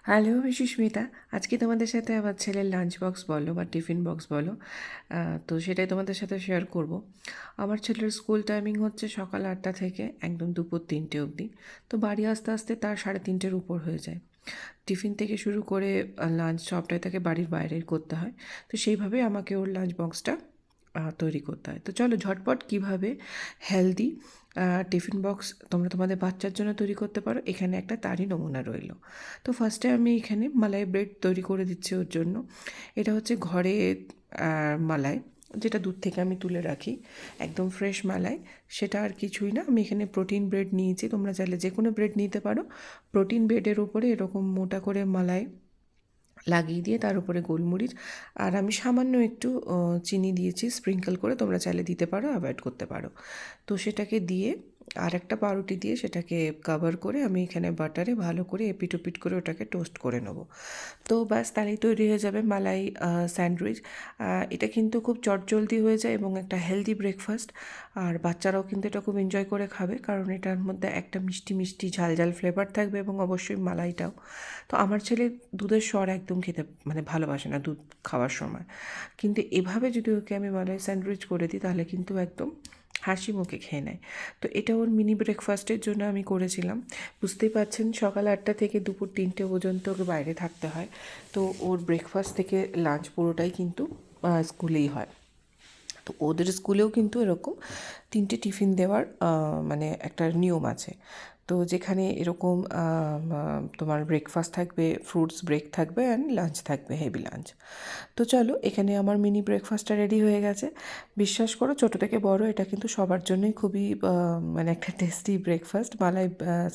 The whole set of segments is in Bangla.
হ্যালো, আমি সুস্মিতা। আজকে তোমাদের সাথে আমার ছেলের লাঞ্চ বক্স বলো বা টিফিন বক্স বলো, তো সেটাই তোমাদের সাথে শেয়ার করব। আমার ছেলের স্কুল টাইমিং হচ্ছে সকাল 8টা থেকে একদম দুপুর 3টে অবধি। তো বাড়ি আসতে আসতে তার 3:30-এর উপর হয়ে যায়। টিফিন থেকে শুরু করে লাঞ্চ সবটাই তাকে বাড়ির বাইরেই করতে হয়। তো সেইভাবেই আমাকে ওর লাঞ্চ বক্সটা তৈরি করতে হয়। তো চলো ঝটপট কীভাবে হেলদি টিফিন বক্স তোমরা তোমাদের বাচ্চার জন্য তৈরি করতে পারো, এখানে একটা তারই নমুনা রইলো। তো ফার্স্টে আমি এখানে মালাই ব্রেড তৈরি করে দিচ্ছি ওর জন্য। এটা হচ্ছে ঘরে মালাই, যেটা দুধ থেকে আমি তুলে রাখি, একদম ফ্রেশ মালাই। সেটা আর কিছুই না, আমি এখানে প্রোটিন ব্রেড নিয়েছি, তোমরা চাইলে যে কোনো ব্রেড নিতে পারো। প্রোটিন ব্রেডের উপরে এরকম মোটা করে মালাই লাগিয়ে দিয়ে তার উপরে গোলমরিচ আর আমি সামান্য একটু চিনি দিয়েছি স্প্রিঙ্কল করে, তোমরা চাইলে দিতে পারো, অ্যাভয়েড করতে পারো। তো সেটাকে দিয়ে আর একটা পাউরুটি দিয়ে সেটাকে কভার করে আমি এখানে বাটারে ভালো করে এপিট ওপিট করে ওটাকে টোস্ট করে নেব। তো ব্যাস তাহলেই তৈরি হয়ে যাবে মালাই স্যান্ডউইচ। এটা কিন্তু খুব চটজলদি হয়ে যায় এবং একটা হেলদি ব্রেকফাস্ট। আর বাচ্চারাও কিন্তু এটা খুব এনজয় করে খাবে, কারণ এটার মধ্যে একটা মিষ্টি মিষ্টি ঝাল ঝাল ফ্লেভার থাকবে এবং অবশ্যই মালাইটাও। তো আমার ছেলে দুধের স্বর একদম খেতে মানে ভালোবাসে না দুধ খাওয়ার সময়, কিন্তু এভাবে যদি ওকে আমি মালাই স্যান্ডউইচ করে দিই তাহলে কিন্তু একদম হাসি মুখে খেয়ে নেয়। তো এটা ওর মিনি ব্রেকফাস্টের জন্য আমি করেছিলাম। বুঝতেই পারছেন সকাল 8টা থেকে দুপুর 3টে পর্যন্ত ওকে বাইরে থাকতে হয়। তো ওর ব্রেকফাস্ট থেকে লাঞ্চ পুরোটাই কিন্তু স্কুলেই হয়। তো ওদের স্কুলেও কিন্তু এরকম 3টে টিফিন দেওয়ার মানে একটা নিয়ম আছে। তো যেখানে এরকম তোমার ব্রেকফাস্ট থাকবে, ফ্রুটস ব্রেক থাকবে অ্যান্ড লাঞ্চ থাকবে, হেভি লাঞ্চ। তো চলো এখানে আমার মিনি ব্রেকফাস্টটা রেডি হয়ে গেছে। বিশ্বাস করো ছোটো থেকে বড় এটা কিন্তু সবার জন্যই খুবই মানে একটা টেস্টি ব্রেকফাস্ট মালাই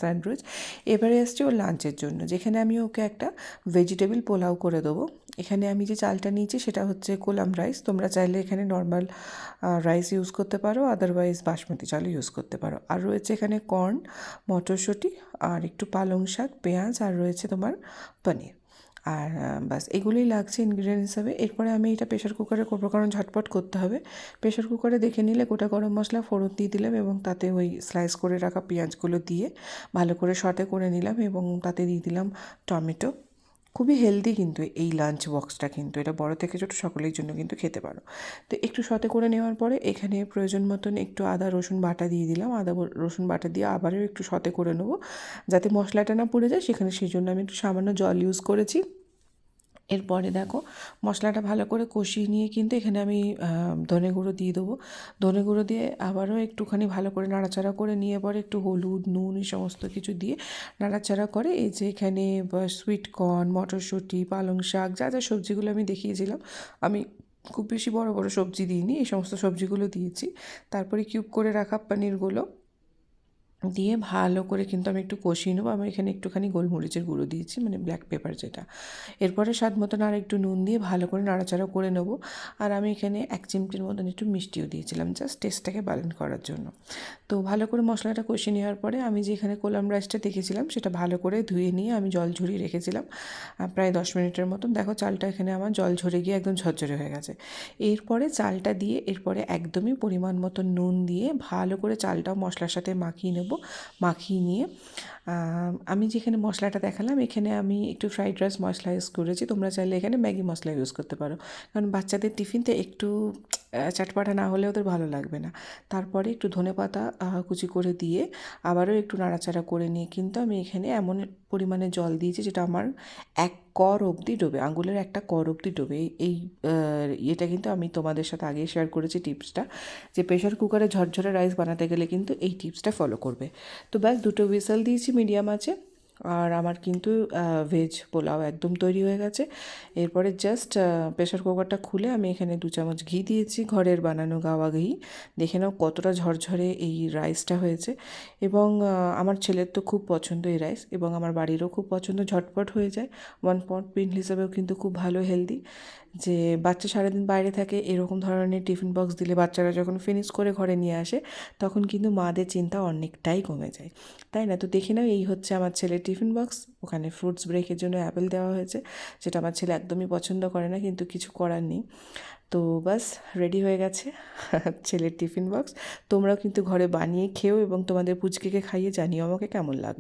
স্যান্ডউইচ। এবারে আসছে ওর লাঞ্চের জন্য, যেখানে আমি ওকে একটা ভেজিটেবল পোলাও করে দেবো। এখানে আমি যে চালটা নিয়েছি সেটা হচ্ছে কোলাম রাইস, তোমরা চাইলে এখানে নর্মাল রাইস ইউজ করতে পারো, আদারওয়াইজ বাসমতি চালও ইউজ করতে পারো। আর রয়েছে এখানে কর্ন, মটরশুঁটি আর একটু পালং শাক, পেঁয়াজ আর রয়েছে তোমার পনির। আর ব্যাস এগুলোই লাগছে ইনগ্রিডিয়েন্ট হিসাবে। এরপরে আমি এটা প্রেশার কুকারে করবো, কারণ ঝটপট করতে হবে। প্রেশার কুকারে দেখে নিলে গোটা গরম মশলা ফোড়ন দিয়ে দিলাম এবং তাতে ওই স্লাইস করে রাখা পেঁয়াজগুলো দিয়ে ভালো করে সটে করে নিলাম এবং তাতে দিয়ে দিলাম টমেটো। খুবই হেলদি কিন্তু এই লাঞ্চ বক্সটা, কিন্তু এটা বড় থেকে ছোটো সকলের জন্য কিন্তু খেতে পারো। তো একটু সতে করে নেওয়ার পরে এখানে প্রয়োজন মতন একটু আদা রসুন বাটা দিয়ে দিলাম, রসুন বাটা দিয়ে আবারও একটু সতে করে নেবো যাতে মশলাটা না পুড়ে যায়, সেখানে সেই জন্য আমি একটু সামান্য জল ইউজ করেছি। এরপরে দেখো মশলাটা ভালো করে কষিয়ে নিয়ে কিন্তু এখানে আমি ধনে গুঁড়ো দিয়ে দেবো। ধনে গুঁড়ো দিয়ে আবারও একটুখানি ভালো করে নাড়াচাড়া করে নিয়ে পরে একটু হলুদ নুন এই সমস্ত কিছু দিয়ে নাড়াচাড়া করে এই যে এখানে সুইট কর্ন, মটরশুঁটি, পালং শাক, যা যা সবজিগুলো আমি দেখিয়েছিলাম, আমি খুব বেশি বড় বড় সবজি দিইনি, এই সমস্ত সবজিগুলো দিয়েছি। তারপরে কিউব করে রাখা পনিরগুলো দিয়ে ভালো করে কিন্তু আমি একটু কষিয়ে নেবো। আমি এখানে একটুখানি গোলমরিচের গুঁড়ো দিয়েছি, মানে ব্ল্যাক পেপার যেটা। এরপরে স্বাদ মতন আর একটু নুন দিয়ে ভালো করে নাড়াচাড়া করে নেবো। আর আমি এখানে 1 চিমটির মতন একটু মিষ্টিও দিয়েছিলাম, জাস্ট টেস্টটাকে ব্যালেন্স করার জন্য। তো ভালো করে মশলাটা কষিয়ে নেওয়ার পরে আমি যে এখানে কোলাম রাইসটা দেখেছিলাম সেটা ভালো করে ধুয়ে নিয়ে আমি জল ঝরিয়ে রেখেছিলাম প্রায় 10 মিনিটের মতন। দেখো চালটা এখানে আমার জল ঝরে গিয়ে একদম ঝরঝরে হয়ে গেছে। এরপরে চালটা দিয়ে এরপরে একদমই পরিমাণ মতো নুন দিয়ে ভালো করে চালটাও মশলার সাথে মাখিয়ে নেব। মাখিয়ে নিয়ে আমি যেখানে মশলাটা দেখালাম এখানে আমি একটু ফ্রাইড রাইস মশলা ইউজ করেছি, তোমরা চাইলে এখানে ম্যাগি মশলা ইউজ করতে পারো, কারণ বাচ্চাদের টিফিনতে একটু চটপাটা না হলে ওদের ভালো লাগবে না। তারপরে একটু ধনেপাতা কুচি করে দিয়ে আবারও একটু নাড়াচাড়া করে নিয়ে কিন্তু আমি এখানে এমন পরিমাণে জল দিয়েছি যেটা আমার 1 কর অবধি ডোবে, আঙুলের একটা কর অবধি ডোবে। এই ইয়েটা কিন্তু আমি তোমাদের সাথে আগেই শেয়ার করেছি টিপসটা, যে প্রেশার কুকারে ঝরঝরে রাইস বানাতে গেলে কিন্তু এই টিপসটা ফলো করবে। তো ব্যাস 2টো হুইসেল দিয়েছি মিডিয়াম আঁচে, আর আমার কিন্তু ভেজ পোলাও একদম তৈরি হয়ে গেছে। এরপরে জাস্ট প্রেশার কুকারটা খুলে আমি এখানে 2 চামচ ঘি দিয়েছি, ঘরের বানানো গাওয়া ঘি। দেখে নাও কতটা ঝরঝরে এই রাইসটা হয়েছে। এবং আমার ছেলের তো খুব পছন্দ এই রাইস এবং আমার বাড়িরও খুব পছন্দ, ঝটপট হয়ে যায়। 1 পট মিল হিসেবেও কিন্তু খুব ভালো হেলদি। যে বাচ্চা সারাদিন বাইরে থাকে, এরকম ধরনের টিফিন বক্স দিলে বাচ্চারা যখন ফিনিশ করে ঘরে নিয়ে আসে তখন কিন্তু মাদের চিন্তা অনেকটাই কমে যায়, তাই না? তো দেখে নাও এই হচ্ছে আমার ছেলের টিফিন বক্স। ওখানে ফ্রুটস ব্রেকের জন্য অ্যাপেল দেওয়া হয়েছে, যেটা আমার ছেলে একদমই পছন্দ করে না, কিন্তু কিছু করার নেই। তো বাস রেডি হয়ে গেছে ছেলের টিফিন বক্স। তোমরাও কিন্তু ঘরে বানিয়ে খেও এবং তোমাদের পুচকিকে খাইয়ে জানিও আমাকে কেমন লাগলো।